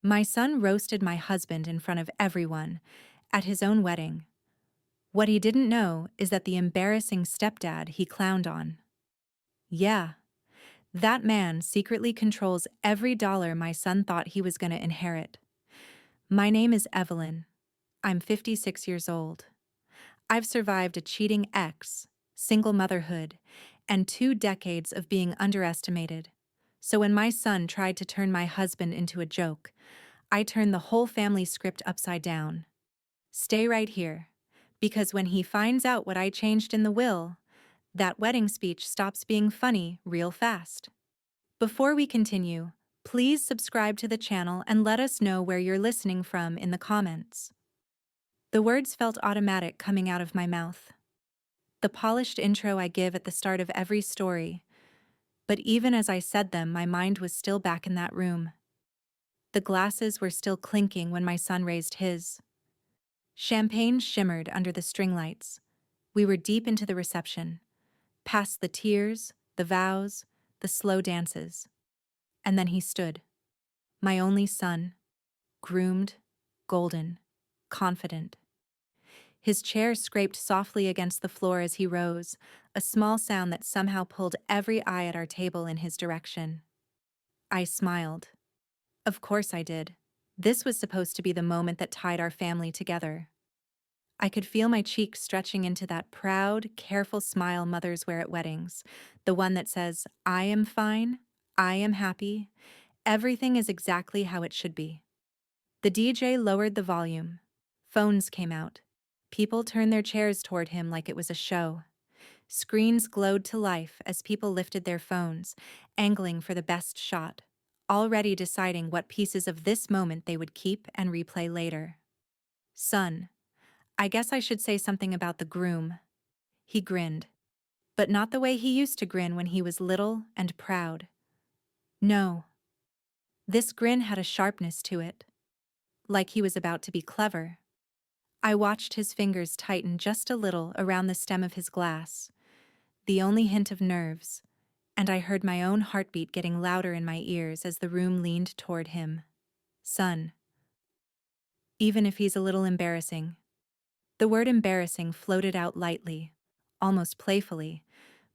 My son roasted my husband in front of everyone at his own wedding. What he didn't know is that the embarrassing stepdad he clowned on. Yeah, that man secretly controls every dollar my son thought he was going to inherit. My name is Evelyn. I'm 56 years old. I've survived a cheating ex, single motherhood, and 2 decades of being underestimated. So when my son tried to turn my husband into a joke, I turned the whole family script upside down. Stay right here, because when he finds out what I changed in the will, that wedding speech stops being funny real fast. Before we continue, please subscribe to the channel and let us know where you're listening from in the comments. The words felt automatic coming out of my mouth. The polished intro I give at the start of every story, but even as I said them, my mind was still back in that room. The glasses were still clinking when my son raised his. Champagne shimmered under the string lights. We were deep into the reception, past the tears, the vows, the slow dances. And then he stood, my only son, groomed, golden, confident. His chair scraped softly against the floor as he rose, a small sound that somehow pulled every eye at our table in his direction. I smiled. Of course I did. This was supposed to be the moment that tied our family together. I could feel my cheeks stretching into that proud, careful smile mothers wear at weddings, the one that says, I am fine, I am happy, everything is exactly how it should be. The DJ lowered the volume. Phones came out. People turned their chairs toward him like it was a show. Screens glowed to life as people lifted their phones, angling for the best shot, already deciding what pieces of this moment they would keep and replay later. Son, I guess I should say something about the groom. He grinned, but not the way he used to grin when he was little and proud. No. This grin had a sharpness to it, like he was about to be clever. I watched his fingers tighten just a little around the stem of his glass, the only hint of nerves, and I heard my own heartbeat getting louder in my ears as the room leaned toward him. Son. Even if he's a little embarrassing. The word embarrassing floated out lightly, almost playfully,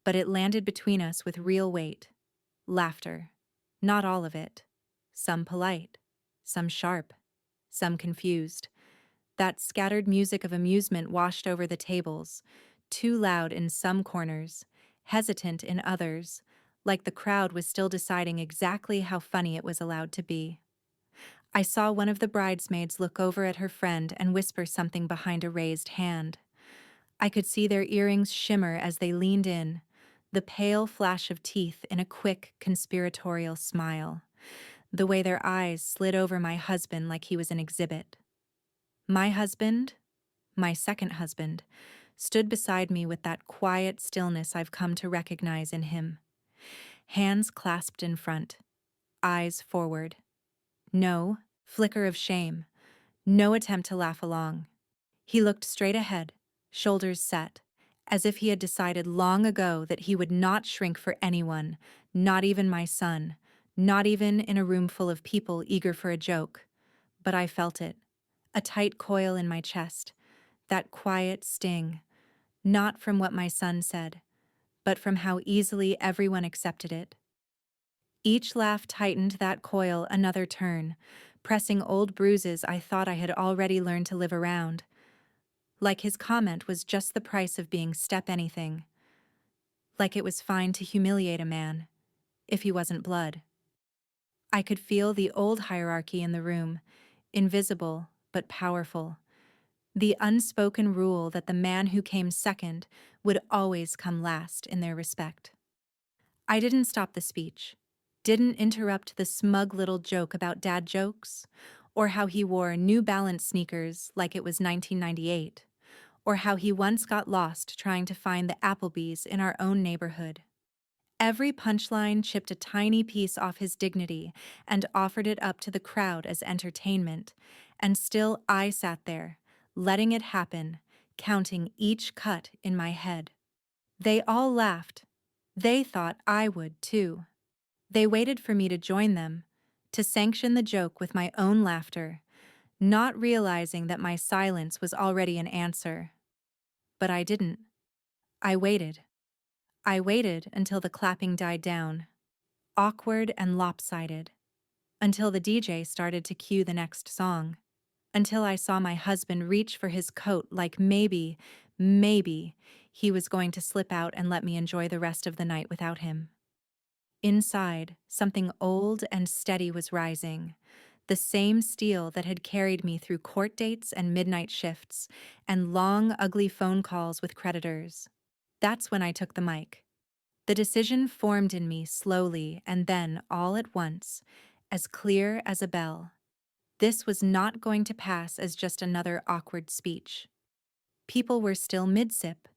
but it landed between us with real weight. Laughter. Not all of it. Some polite, some sharp, some confused. That scattered music of amusement washed over the tables, too loud in some corners, hesitant in others, like the crowd was still deciding exactly how funny it was allowed to be. I saw one of the bridesmaids look over at her friend and whisper something behind a raised hand. I could see their earrings shimmer as they leaned in, the pale flash of teeth in a quick, conspiratorial smile, the way their eyes slid over my husband like he was an exhibit. My husband, my second husband, stood beside me with that quiet stillness I've come to recognize in him. Hands clasped in front, eyes forward. No flicker of shame, no attempt to laugh along. He looked straight ahead, shoulders set, as if he had decided long ago that he would not shrink for anyone, not even my son, not even in a room full of people eager for a joke. But I felt it, a tight coil in my chest, that quiet sting, not from what my son said, but from how easily everyone accepted it. Each laugh tightened that coil another turn, pressing old bruises I thought I had already learned to live around. Like his comment was just the price of being step anything. Like it was fine to humiliate a man, if he wasn't blood. I could feel the old hierarchy in the room, invisible but powerful. The unspoken rule that the man who came second would always come last in their respect. I didn't stop the speech, didn't interrupt the smug little joke about dad jokes, or how he wore New Balance sneakers like it was 1998, or how he once got lost trying to find the Applebee's in our own neighborhood. Every punchline chipped a tiny piece off his dignity and offered it up to the crowd as entertainment, and still I sat there, letting it happen, counting each cut in my head. They all laughed. They thought I would, too. They waited for me to join them, to sanction the joke with my own laughter, not realizing that my silence was already an answer. But I didn't. I waited. I waited until the clapping died down, awkward and lopsided, until the DJ started to cue the next song, until I saw my husband reach for his coat like maybe, he was going to slip out and let me enjoy the rest of the night without him. Inside, something old and steady was rising, the same steel that had carried me through court dates and midnight shifts and long, ugly phone calls with creditors. That's when I took the mic. The decision formed in me slowly and then, all at once, as clear as a bell. This was not going to pass as just another awkward speech. People were still mid-sip,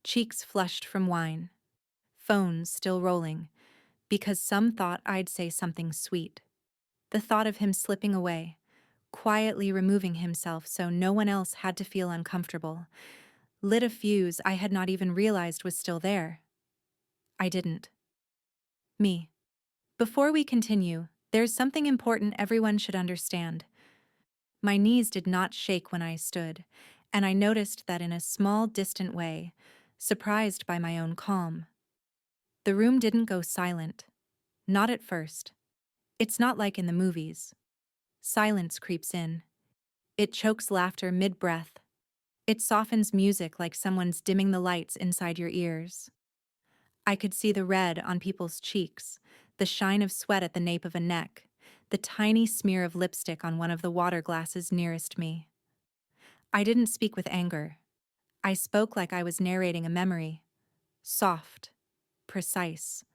cheeks flushed from wine, phones still rolling, because some thought I'd say something sweet. The thought of him slipping away, quietly removing himself so no one else had to feel uncomfortable, lit a fuse I had not even realized was still there. I didn't. Me. Before we continue, there's something important everyone should understand. My knees did not shake when I stood, and I noticed that in a small, distant way, surprised by my own calm. The room didn't go silent. Not at first. It's not like in the movies. Silence creeps in. It chokes laughter mid-breath. It softens music like someone's dimming the lights inside your ears. I could see the red on people's cheeks, the shine of sweat at the nape of a neck, the tiny smear of lipstick on one of the water glasses nearest me. I didn't speak with anger. I spoke like I was narrating a memory. Soft, precise,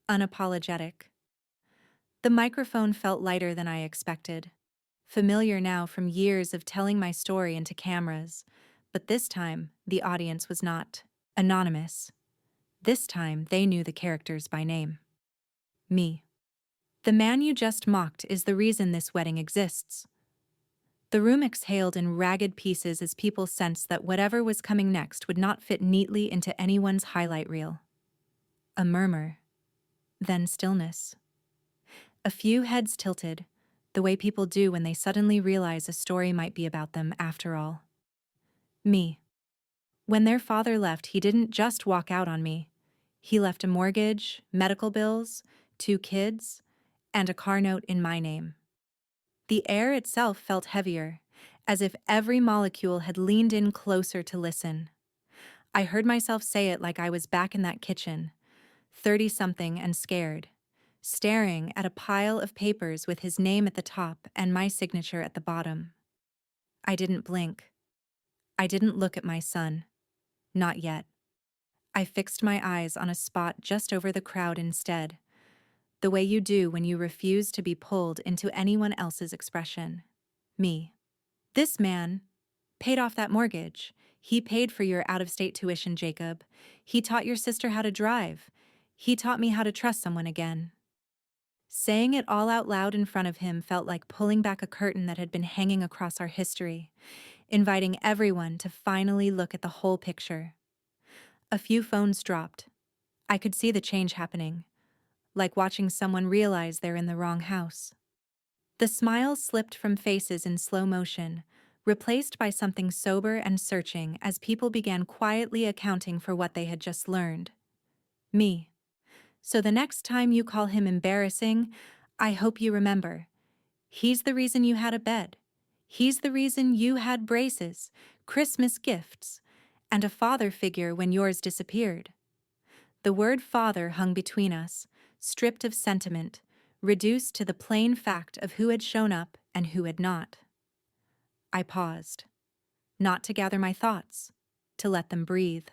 unapologetic. The microphone felt lighter than I expected. Familiar now from years of telling my story into cameras, but this time the audience was not anonymous. This time they knew the characters by name. Me. The man you just mocked is the reason this wedding exists. The room exhaled in ragged pieces as people sensed that whatever was coming next would not fit neatly into anyone's highlight reel. A murmur. Then stillness. A few heads tilted, the way people do when they suddenly realize a story might be about them after all. Me. When their father left, he didn't just walk out on me. He left a mortgage, medical bills, 2 kids, and a car note in my name. The air itself felt heavier, as if every molecule had leaned in closer to listen. I heard myself say it like I was back in that kitchen, 30-something and scared, staring at a pile of papers with his name at the top and my signature at the bottom. I didn't blink. I didn't look at my son. Not yet. I fixed my eyes on a spot just over the crowd instead, the way you do when you refuse to be pulled into anyone else's expression. Me. This man paid off that mortgage. He paid for your out-of-state tuition, Jacob. He taught your sister how to drive. He taught me how to trust someone again. Saying it all out loud in front of him felt like pulling back a curtain that had been hanging across our history, inviting everyone to finally look at the whole picture. A few phones dropped. I could see the change happening, like watching someone realize they're in the wrong house. The smiles slipped from faces in slow motion, replaced by something sober and searching as people began quietly accounting for what they had just learned. Me. So the next time you call him embarrassing, I hope you remember. He's the reason you had a bed. He's the reason you had braces, Christmas gifts, and a father figure when yours disappeared. The word father hung between us, stripped of sentiment, reduced to the plain fact of who had shown up and who had not. I paused, not to gather my thoughts, to let them breathe.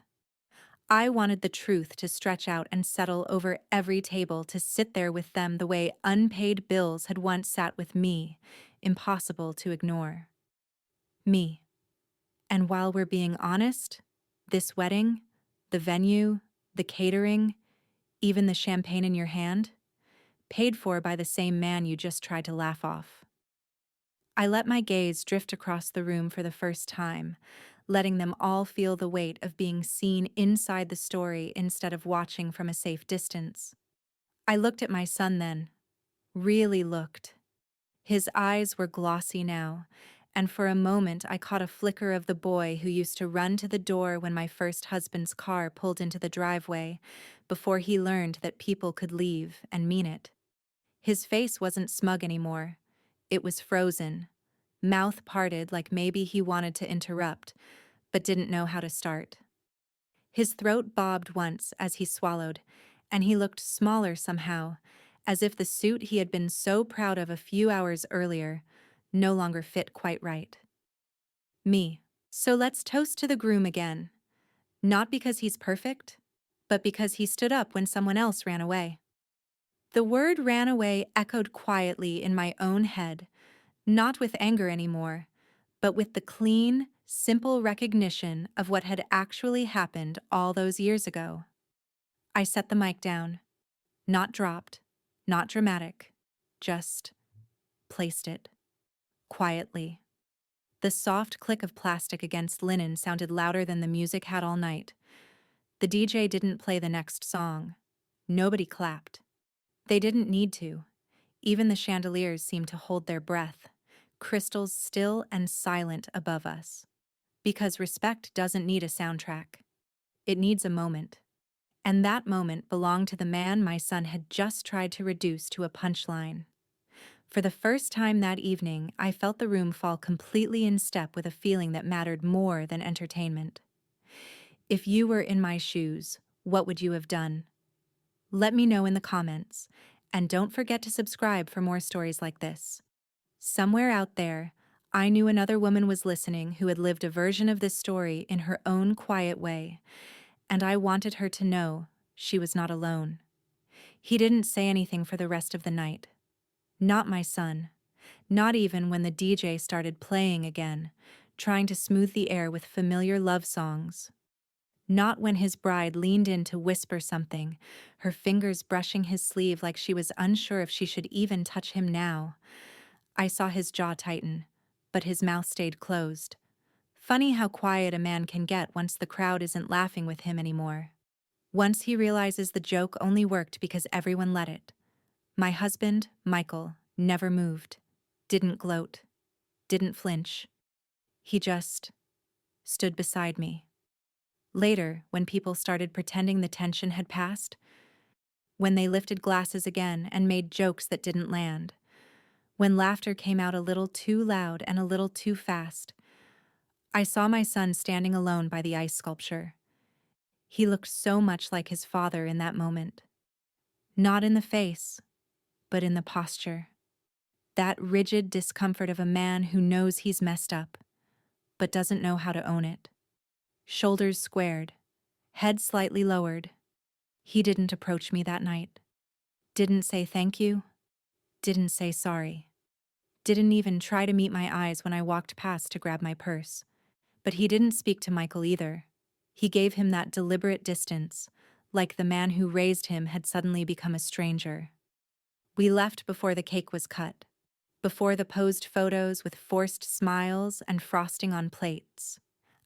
I wanted the truth to stretch out and settle over every table, to sit there with them the way unpaid bills had once sat with me, impossible to ignore. Me. And while we're being honest, this wedding, the venue, the catering, even the champagne in your hand, paid for by the same man you just tried to laugh off. I let my gaze drift across the room for the first time, letting them all feel the weight of being seen inside the story instead of watching from a safe distance. I looked at my son then, really looked, His eyes were glossy now, and for a moment I caught a flicker of the boy who used to run to the door when my first husband's car pulled into the driveway, before he learned that people could leave and mean it. His face wasn't smug anymore. It was frozen, mouth parted like maybe he wanted to interrupt, but didn't know how to start. His throat bobbed once as he swallowed, and he looked smaller somehow, as if the suit he had been so proud of a few hours earlier no longer fit quite right. Me. So let's toast to the groom again. Not because he's perfect, but because he stood up when someone else ran away. The word ran away echoed quietly in my own head, not with anger anymore, but with the clean, simple recognition of what had actually happened all those years ago. I set the mic down. Not dropped, not dramatic, just placed it. Quietly. The soft click of plastic against linen sounded louder than the music had all night. The DJ didn't play the next song. Nobody clapped. They didn't need to. Even the chandeliers seemed to hold their breath, crystals still and silent above us. Because respect doesn't need a soundtrack. It needs a moment. And that moment belonged to the man my son had just tried to reduce to a punchline. For the first time that evening, I felt the room fall completely in step with a feeling that mattered more than entertainment. If you were in my shoes, what would you have done? Let me know in the comments, and don't forget to subscribe for more stories like this. Somewhere out there, I knew another woman was listening who had lived a version of this story in her own quiet way, and I wanted her to know she was not alone. He didn't say anything for the rest of the night. Not my son. Not even when the DJ started playing again, trying to smooth the air with familiar love songs. Not when his bride leaned in to whisper something, her fingers brushing his sleeve like she was unsure if she should even touch him now. I saw his jaw tighten, but his mouth stayed closed. Funny how quiet a man can get once the crowd isn't laughing with him anymore. Once he realizes the joke only worked because everyone let it. My husband, Michael, never moved, didn't gloat, didn't flinch. He just stood beside me. Later, when people started pretending the tension had passed, when they lifted glasses again and made jokes that didn't land, when laughter came out a little too loud and a little too fast, I saw my son standing alone by the ice sculpture. He looked so much like his father in that moment. Not in the face, but in the posture. That rigid discomfort of a man who knows he's messed up, but doesn't know how to own it. Shoulders squared, head slightly lowered. He didn't approach me that night. Didn't say thank you. Didn't say sorry. Didn't even try to meet my eyes when I walked past to grab my purse. But he didn't speak to Michael either. He gave him that deliberate distance, like the man who raised him had suddenly become a stranger. We left before the cake was cut, before the posed photos with forced smiles and frosting on plates.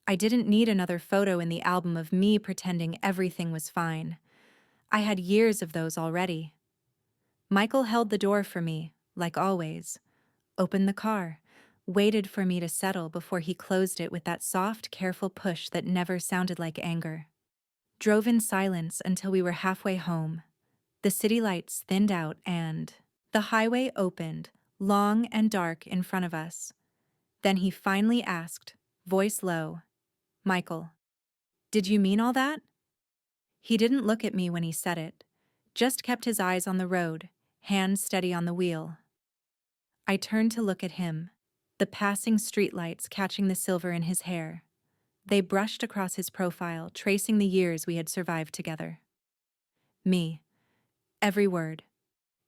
I didn't need another photo in the album of me pretending everything was fine. I had years of those already. Michael held the door for me, like always, opened the car, waited for me to settle before he closed it with that soft, careful push that never sounded like anger. Drove in silence until we were halfway home. The city lights thinned out and the highway opened, long and dark in front of us. Then he finally asked, voice low, Michael, did you mean all that? He didn't look at me when he said it, just kept his eyes on the road, hands steady on the wheel. I turned to look at him, the passing streetlights catching the silver in his hair. They brushed across his profile, tracing the years we had survived together. Me. Every word.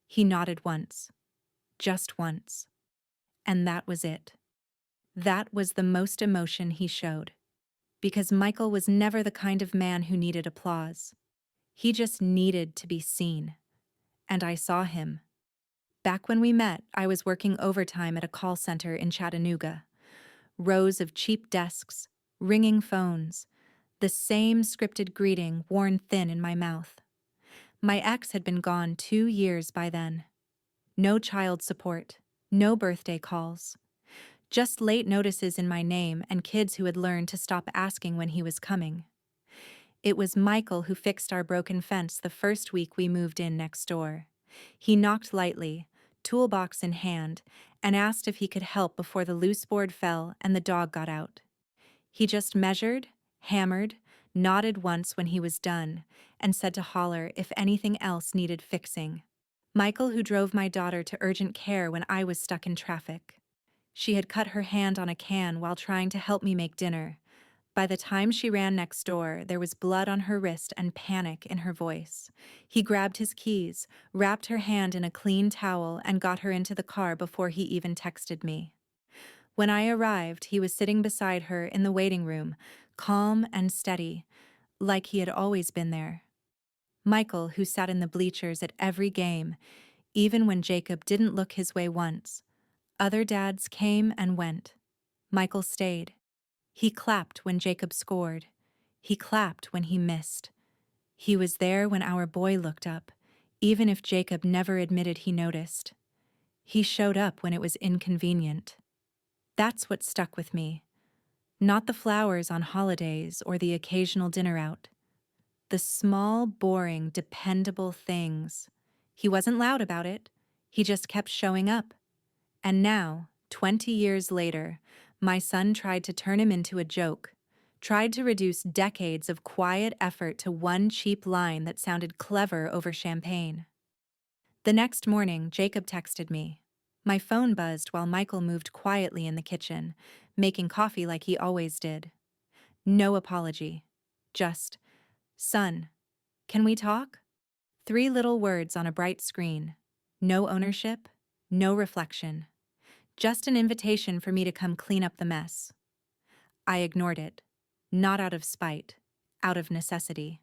He nodded once. Just once. And that was it. That was the most emotion he showed. Because Michael was never the kind of man who needed applause. He just needed to be seen. And I saw him. Back when we met, I was working overtime at a call center in Chattanooga. Rows of cheap desks, ringing phones, the same scripted greeting worn thin in my mouth. My ex had been gone 2 years by then. No child support, No birthday calls. Just late notices in my name and kids who had learned to stop asking when he was coming. It was Michael who fixed our broken fence the first week we moved in next door. He knocked lightly, toolbox in hand, and asked if he could help before the loose board fell and the dog got out. He just measured, hammered, nodded once when he was done, and said to holler if anything else needed fixing. Michael, who drove my daughter to urgent care when I was stuck in traffic. She had cut her hand on a can while trying to help me make dinner. By the time she ran next door, there was blood on her wrist and panic in her voice. He grabbed his keys, wrapped her hand in a clean towel, and got her into the car before he even texted me. When I arrived, he was sitting beside her in the waiting room, calm and steady, like he had always been there. Michael, who sat in the bleachers at every game, even when Jacob didn't look his way once. Other dads came and went. Michael stayed. He clapped when Jacob scored. He clapped when he missed. He was there when our boy looked up, even if Jacob never admitted he noticed. He showed up when it was inconvenient. That's what stuck with me. Not the flowers on holidays or the occasional dinner out. The small, boring, dependable things. He wasn't loud about it. He just kept showing up. And now, 20 years later, my son tried to turn him into a joke, tried to reduce decades of quiet effort to one cheap line that sounded clever over champagne. The next morning, Jacob texted me. My phone buzzed while Michael moved quietly in the kitchen, making coffee like he always did. No apology. Just, "Son, can we talk?" 3 little words on a bright screen. No ownership, no reflection. Just an invitation for me to come clean up the mess. I ignored it, not out of spite, out of necessity.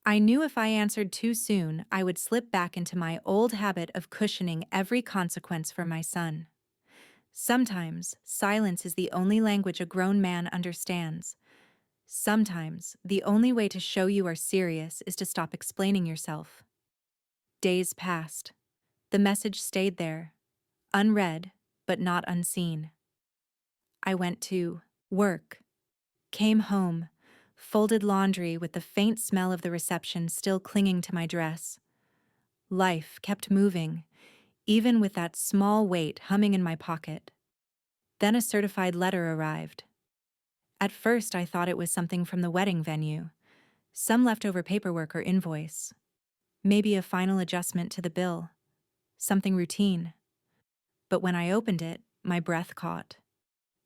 I knew if I answered too soon, I would slip back into my old habit of cushioning every consequence for my son. Sometimes, silence is the only language a grown man understands. Sometimes, the only way to show you are serious is to stop explaining yourself. Days passed. The message stayed there, unread, but not unseen. I went to work, came home, folded laundry with the faint smell of the reception still clinging to my dress. Life kept moving, even with that small weight humming in my pocket. Then a certified letter arrived. At first, I thought it was something from the wedding venue, some leftover paperwork or invoice, maybe a final adjustment to the bill, something routine. But when I opened it, my breath caught.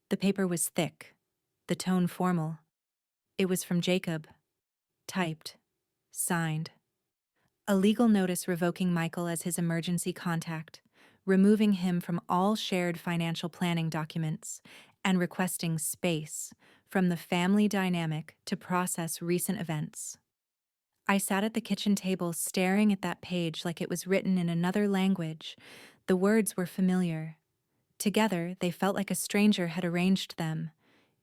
The paper was thick, the tone formal. It was from Jacob. Typed. Signed. A legal notice revoking Michael as his emergency contact, removing him from all shared financial planning documents, and requesting space from the family dynamic to process recent events. I sat at the kitchen table staring at that page like it was written in another language. The words were familiar. Together, they felt like a stranger had arranged them.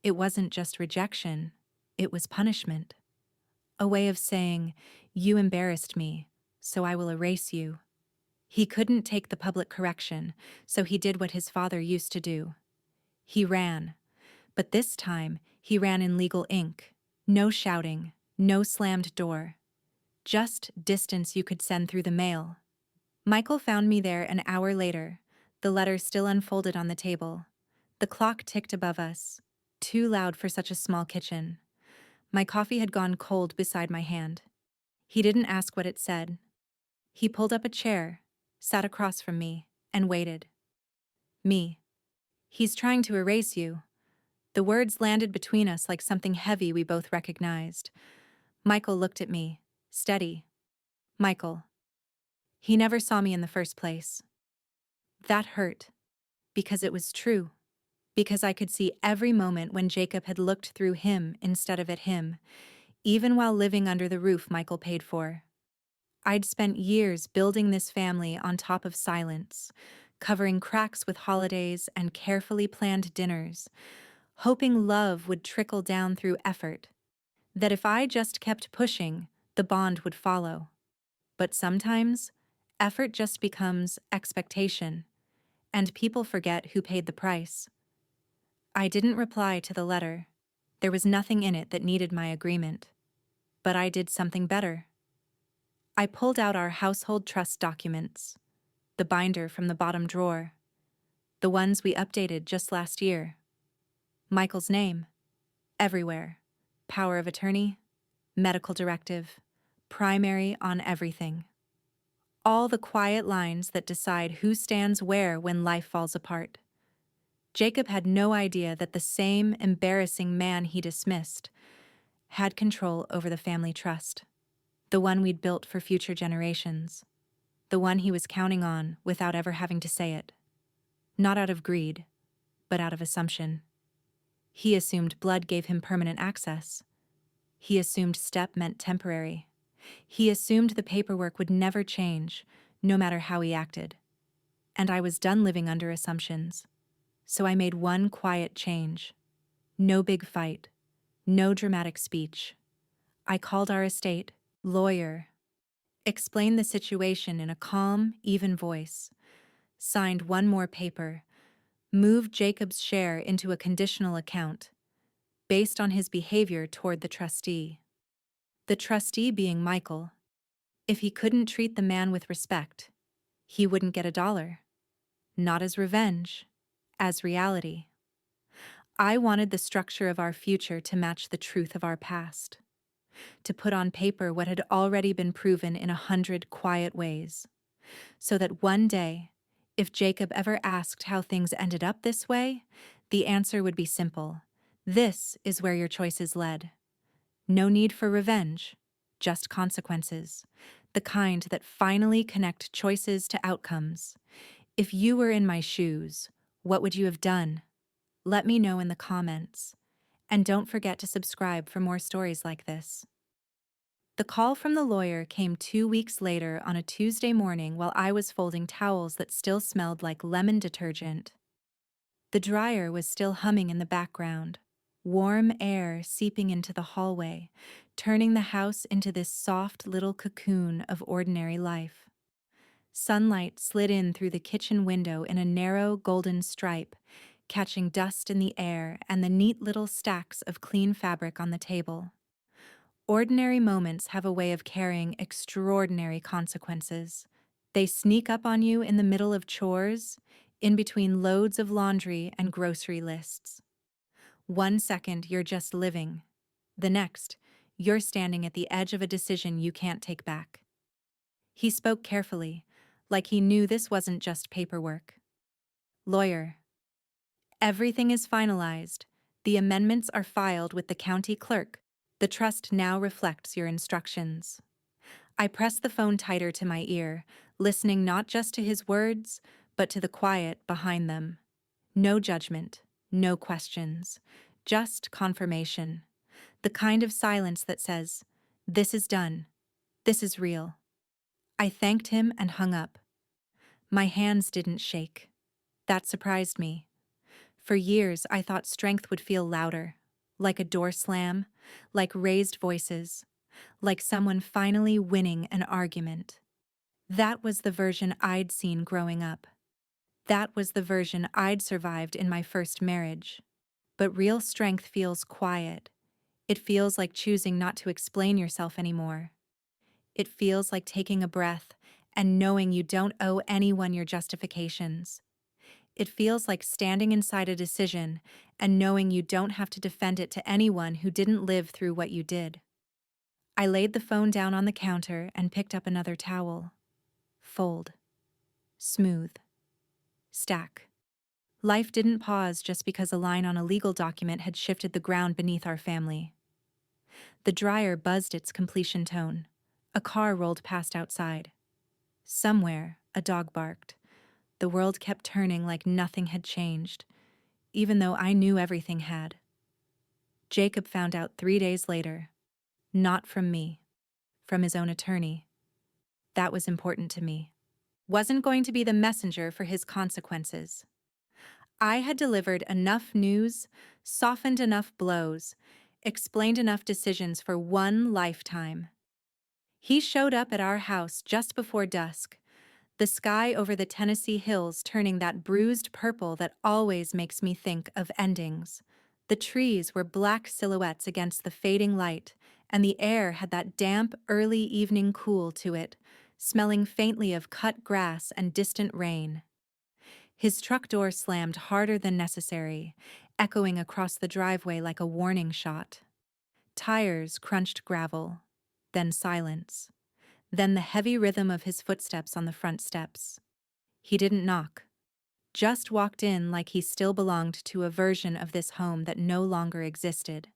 It wasn't just rejection, it was punishment. A way of saying, "You embarrassed me, so I will erase you." He couldn't take the public correction, so he did what his father used to do. He ran. But this time, he ran in legal ink. No shouting, no slammed door. Just distance you could send through the mail. Michael found me there an hour later, the letter still unfolded on the table. The clock ticked above us, too loud for such a small kitchen. My coffee had gone cold beside my hand. He didn't ask what it said. He pulled up a chair, sat across from me, and waited. Me. "He's trying to erase you." The words landed between us like something heavy we both recognized. Michael looked at me, steady. Michael. He never saw me in the first place. That hurt, because it was true. Because I could see every moment when Jacob had looked through him instead of at him, even while living under the roof Michael paid for. I'd spent years building this family on top of silence, covering cracks with holidays and carefully planned dinners, hoping love would trickle down through effort, that if I just kept pushing, the bond would follow. But sometimes, effort just becomes expectation, and people forget who paid the price. I didn't reply to the letter. There was nothing in it that needed my agreement. But I did something better. I pulled out our household trust documents, the binder from the bottom drawer, the ones we updated just last year. Michael's name, everywhere. Power of attorney, medical directive, primary on everything. All the quiet lines that decide who stands where when life falls apart. Jacob had no idea that the same embarrassing man he dismissed had control over the family trust, the one we'd built for future generations, the one he was counting on without ever having to say it. Not out of greed, but out of assumption. He assumed blood gave him permanent access. He assumed step meant temporary. He assumed the paperwork would never change, no matter how he acted. And I was done living under assumptions. So I made one quiet change. No big fight. No dramatic speech. I called our estate lawyer, explained the situation in a calm, even voice, signed one more paper, moved Jacob's share into a conditional account, based on his behavior toward the trustee. The trustee being Michael. If he couldn't treat the man with respect, he wouldn't get $1. Not as revenge, as reality. I wanted the structure of our future to match the truth of our past, to put on paper what had already been proven in 100 quiet ways, so that one day, if Jacob ever asked how things ended up this way, the answer would be simple. This is where your choices led. No need for revenge, just consequences, the kind that finally connect choices to outcomes. If you were in my shoes, what would you have done? Let me know in the comments. And don't forget to subscribe for more stories like this. The call from the lawyer came 2 weeks later on a Tuesday morning while I was folding towels that still smelled like lemon detergent. The dryer was still humming in the background, warm air seeping into the hallway, turning the house into this soft little cocoon of ordinary life. Sunlight slid in through the kitchen window in a narrow golden stripe, catching dust in the air and the neat little stacks of clean fabric on the table. Ordinary moments have a way of carrying extraordinary consequences. They sneak up on you in the middle of chores, in between loads of laundry and grocery lists. 1 second, you're just living. The next, you're standing at the edge of a decision you can't take back. He spoke carefully, like he knew this wasn't just paperwork. Lawyer. Everything is finalized. The amendments are filed with the county clerk. The trust now reflects your instructions. I pressed the phone tighter to my ear, listening not just to his words, but to the quiet behind them. No judgment, no questions, just confirmation. The kind of silence that says, "This is done. This is real." I thanked him and hung up. My hands didn't shake. That surprised me. For years, I thought strength would feel louder, like a door slam, like raised voices, like someone finally winning an argument. That was the version I'd seen growing up. That was the version I'd survived in my first marriage. But real strength feels quiet. It feels like choosing not to explain yourself anymore. It feels like taking a breath and knowing you don't owe anyone your justifications. It feels like standing inside a decision and knowing you don't have to defend it to anyone who didn't live through what you did. I laid the phone down on the counter and picked up another towel. Fold. Smooth. Stack. Life didn't pause just because a line on a legal document had shifted the ground beneath our family. The dryer buzzed its completion tone. A car rolled past outside. Somewhere, a dog barked. The world kept turning like nothing had changed, even though I knew everything had. Jacob found out 3 days later. Not from me. From his own attorney. That was important to me. Wasn't going to be the messenger for his consequences. I had delivered enough news, softened enough blows, explained enough decisions for one lifetime. He showed up at our house just before dusk, The sky over the Tennessee hills turning that bruised purple that always makes me think of endings. The trees were black silhouettes against the fading light, and the air had that damp, early evening cool to it, smelling faintly of cut grass and distant rain. His truck door slammed harder than necessary, echoing across the driveway like a warning shot. Tires crunched gravel, then silence, then the heavy rhythm of his footsteps on the front steps. He didn't knock, just walked in like he still belonged to a version of this home that no longer existed.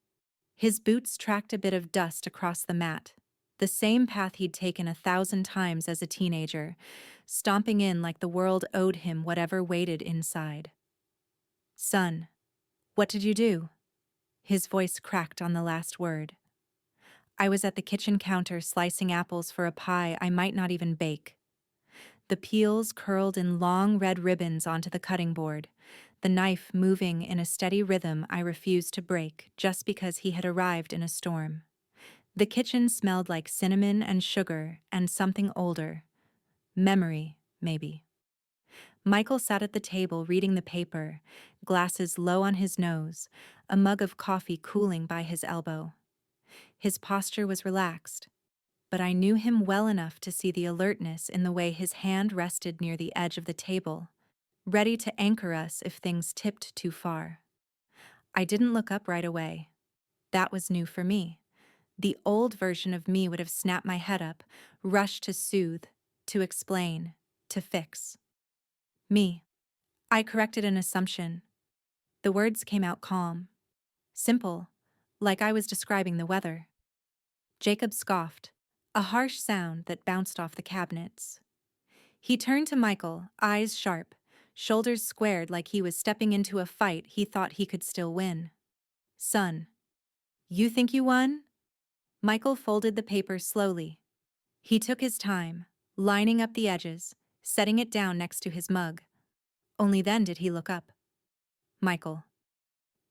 His boots tracked a bit of dust across the mat, the same path he'd taken 1,000 times as a teenager, stomping in like the world owed him whatever waited inside. "Son, what did you do?" His voice cracked on the last word. "I was at the kitchen counter slicing apples for a pie I might not even bake." The peels curled in long red ribbons onto the cutting board, the knife moving in a steady rhythm I refused to break just because he had arrived in a storm. The kitchen smelled like cinnamon and sugar and something older. Memory, maybe. Michael sat at the table reading the paper, glasses low on his nose, a mug of coffee cooling by his elbow. His posture was relaxed, but I knew him well enough to see the alertness in the way his hand rested near the edge of the table, ready to anchor us if things tipped too far. I didn't look up right away. That was new for me. The old version of me would have snapped my head up, rushed to soothe, to explain, to fix. Me. I corrected an assumption. The words came out calm, simple, like I was describing the weather. Jacob scoffed, a harsh sound that bounced off the cabinets. He turned to Michael, eyes sharp, shoulders squared like he was stepping into a fight he thought he could still win. "Son, you think you won?" Michael folded the paper slowly. He took his time, lining up the edges, setting it down next to his mug. Only then did he look up. "Michael,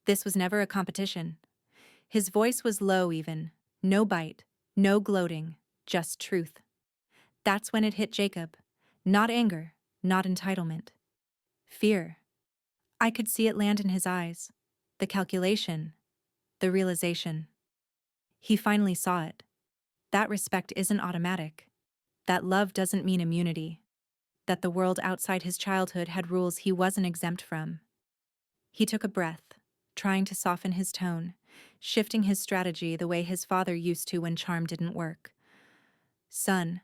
this was never a competition." His voice was low even, no bite, no gloating, just truth. That's when it hit Jacob. Not anger, not entitlement. Fear. I could see it land in his eyes. The calculation. The realization. He finally saw it. That respect isn't automatic. That love doesn't mean immunity. That the world outside his childhood had rules he wasn't exempt from. He took a breath, trying to soften his tone, shifting his strategy the way his father used to when charm didn't work. "Son,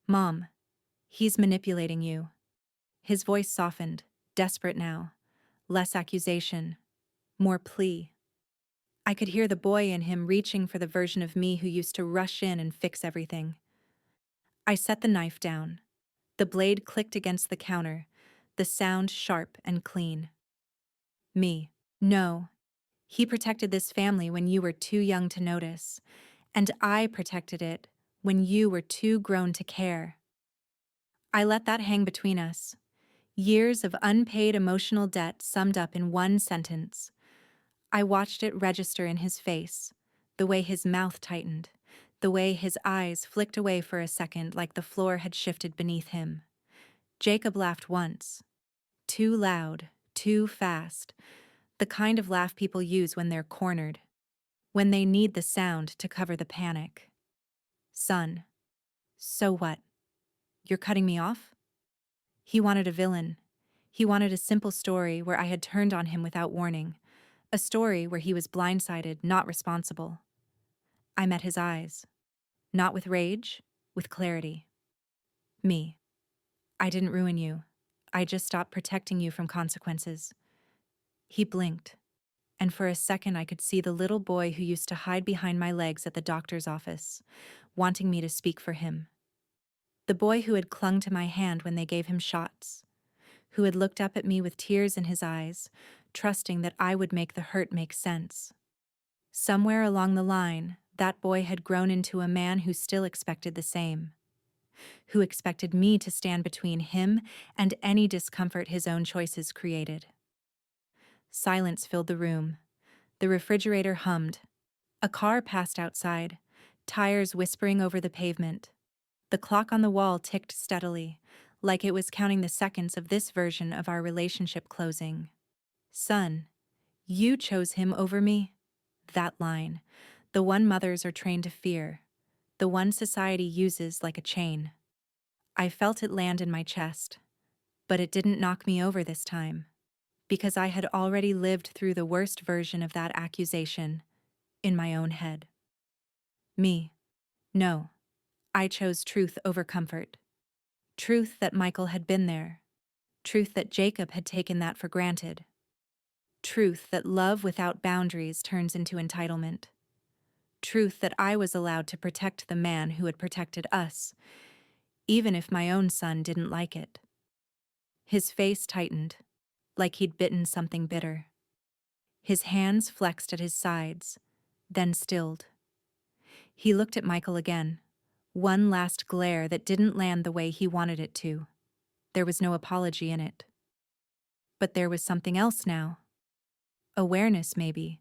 Mom, he's manipulating you." His voice softened, desperate now. Less accusation, more plea. I could hear the boy in him reaching for the version of me who used to rush in and fix everything. I set the knife down. The blade clicked against the counter, the sound sharp and clean. "Me. No. He protected this family when you were too young to notice, and I protected it when you were too grown to care." I let that hang between us. Years of unpaid emotional debt summed up in one sentence. I watched it register in his face, the way his mouth tightened, the way his eyes flicked away for a second like the floor had shifted beneath him. Jacob laughed once. Too loud, too fast, the kind of laugh people use when they're cornered, when they need the sound to cover the panic. "Son, so what? You're cutting me off?" He wanted a villain. He wanted a simple story where I had turned on him without warning. A story where he was blindsided, not responsible. I met his eyes. Not with rage, with clarity. "Me. I didn't ruin you. I just stopped protecting you from consequences." He blinked, and for a second I could see the little boy who used to hide behind my legs at the doctor's office, wanting me to speak for him. The boy who had clung to my hand when they gave him shots, who had looked up at me with tears in his eyes, trusting that I would make the hurt make sense. Somewhere along the line, that boy had grown into a man who still expected the same, who expected me to stand between him and any discomfort his own choices created. Silence filled the room. The refrigerator hummed. A car passed outside, tires whispering over the pavement. The clock on the wall ticked steadily, like it was counting the seconds of this version of our relationship closing. Son, you chose him over me? That line, the one mothers are trained to fear, the one society uses like a chain. I felt it land in my chest, but it didn't knock me over this time, because I had already lived through the worst version of that accusation in my own head. Me. No. I chose truth over comfort. Truth that Michael had been there. Truth that Jacob had taken that for granted. Truth that love without boundaries turns into entitlement. Truth that I was allowed to protect the man who had protected us, even if my own son didn't like it. His face tightened, like he'd bitten something bitter. His hands flexed at his sides, then stilled. He looked at Michael again, one last glare that didn't land the way he wanted it to. There was no apology in it. But there was something else now. Awareness, maybe,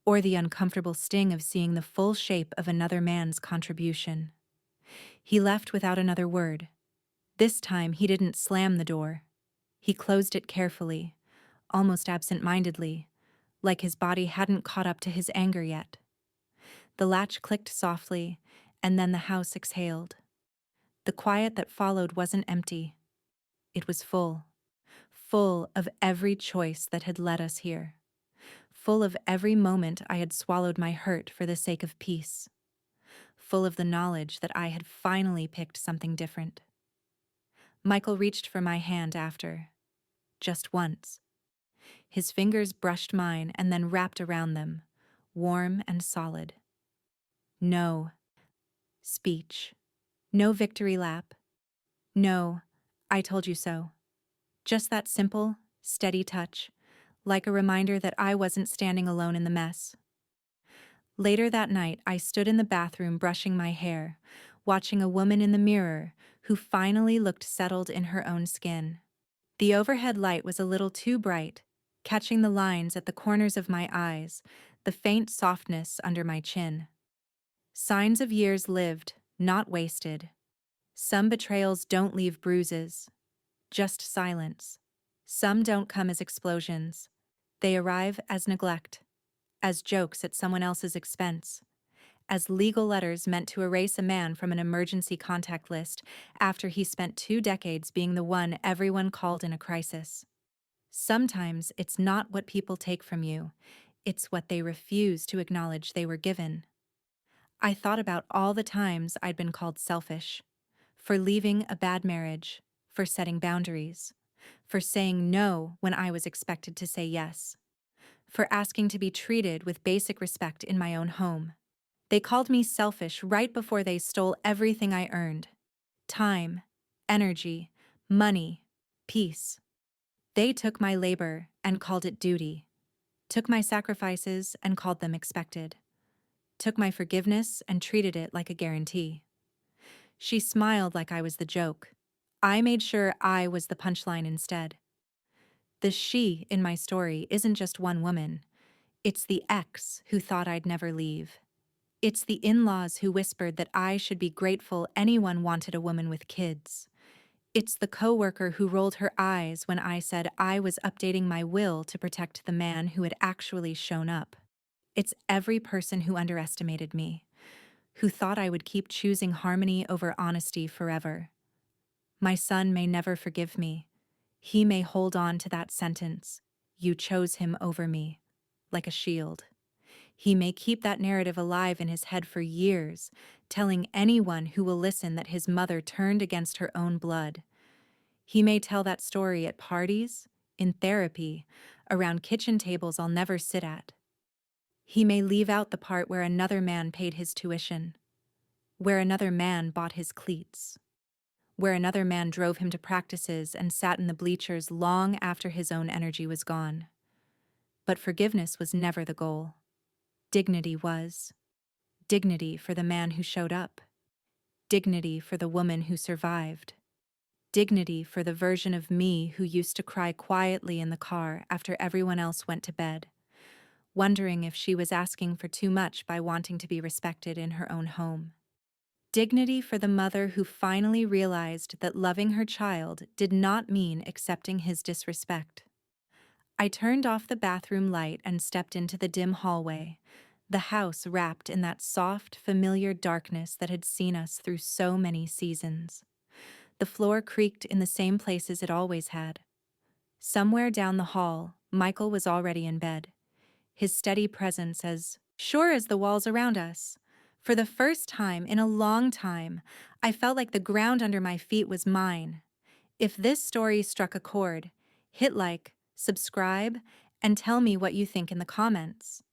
or the uncomfortable sting of seeing the full shape of another man's contribution. He left without another word. This time he didn't slam the door. He closed it carefully, almost absent-mindedly, like his body hadn't caught up to his anger yet. The latch clicked softly, and then the house exhaled. The quiet that followed wasn't empty. It was full. Full of every choice that had led us here. Full of every moment I had swallowed my hurt for the sake of peace. Full of the knowledge that I had finally picked something different. Michael reached for my hand after. Just once. His fingers brushed mine and then wrapped around them, warm and solid. No. Speech. No victory lap. No, I told you so. Just that simple, steady touch, like a reminder that I wasn't standing alone in the mess. Later that night, I stood in the bathroom brushing my hair, watching a woman in the mirror who finally looked settled in her own skin. The overhead light was a little too bright, catching the lines at the corners of my eyes, the faint softness under my chin. Signs of years lived, not wasted. Some betrayals don't leave bruises, just silence. Some don't come as explosions. They arrive as neglect, as jokes at someone else's expense, as legal letters meant to erase a man from an emergency contact list after he spent 2 decades being the one everyone called in a crisis. Sometimes it's not what people take from you, it's what they refuse to acknowledge they were given. I thought about all the times I'd been called selfish, for leaving a bad marriage, for setting boundaries, for saying no when I was expected to say yes, for asking to be treated with basic respect in my own home. They called me selfish right before they stole everything I earned. Time, energy, money, peace. They took my labor and called it duty, took my sacrifices and called them expected, took my forgiveness and treated it like a guarantee. She smiled like I was the joke. I made sure I was the punchline instead. The she in my story isn't just one woman. It's the ex who thought I'd never leave. It's the in-laws who whispered that I should be grateful anyone wanted a woman with kids. It's the coworker who rolled her eyes when I said I was updating my will to protect the man who had actually shown up. It's every person who underestimated me, who thought I would keep choosing harmony over honesty forever. My son may never forgive me. He may hold on to that sentence, "You chose him over me," like a shield. He may keep that narrative alive in his head for years, telling anyone who will listen that his mother turned against her own blood. He may tell that story at parties, in therapy, around kitchen tables I'll never sit at. He may leave out the part where another man paid his tuition, where another man bought his cleats, where another man drove him to practices and sat in the bleachers long after his own energy was gone. But forgiveness was never the goal. Dignity was. Dignity for the man who showed up. Dignity for the woman who survived. Dignity for the version of me who used to cry quietly in the car after everyone else went to bed, wondering if she was asking for too much by wanting to be respected in her own home. Dignity for the mother who finally realized that loving her child did not mean accepting his disrespect. I turned off the bathroom light and stepped into the dim hallway, the house wrapped in that soft, familiar darkness that had seen us through so many seasons. The floor creaked in the same places it always had. Somewhere down the hall, Michael was already in bed, his steady presence as sure as the walls around us. For the first time in a long time, I felt like the ground under my feet was mine. If this story struck a chord, hit like, subscribe, and tell me what you think in the comments.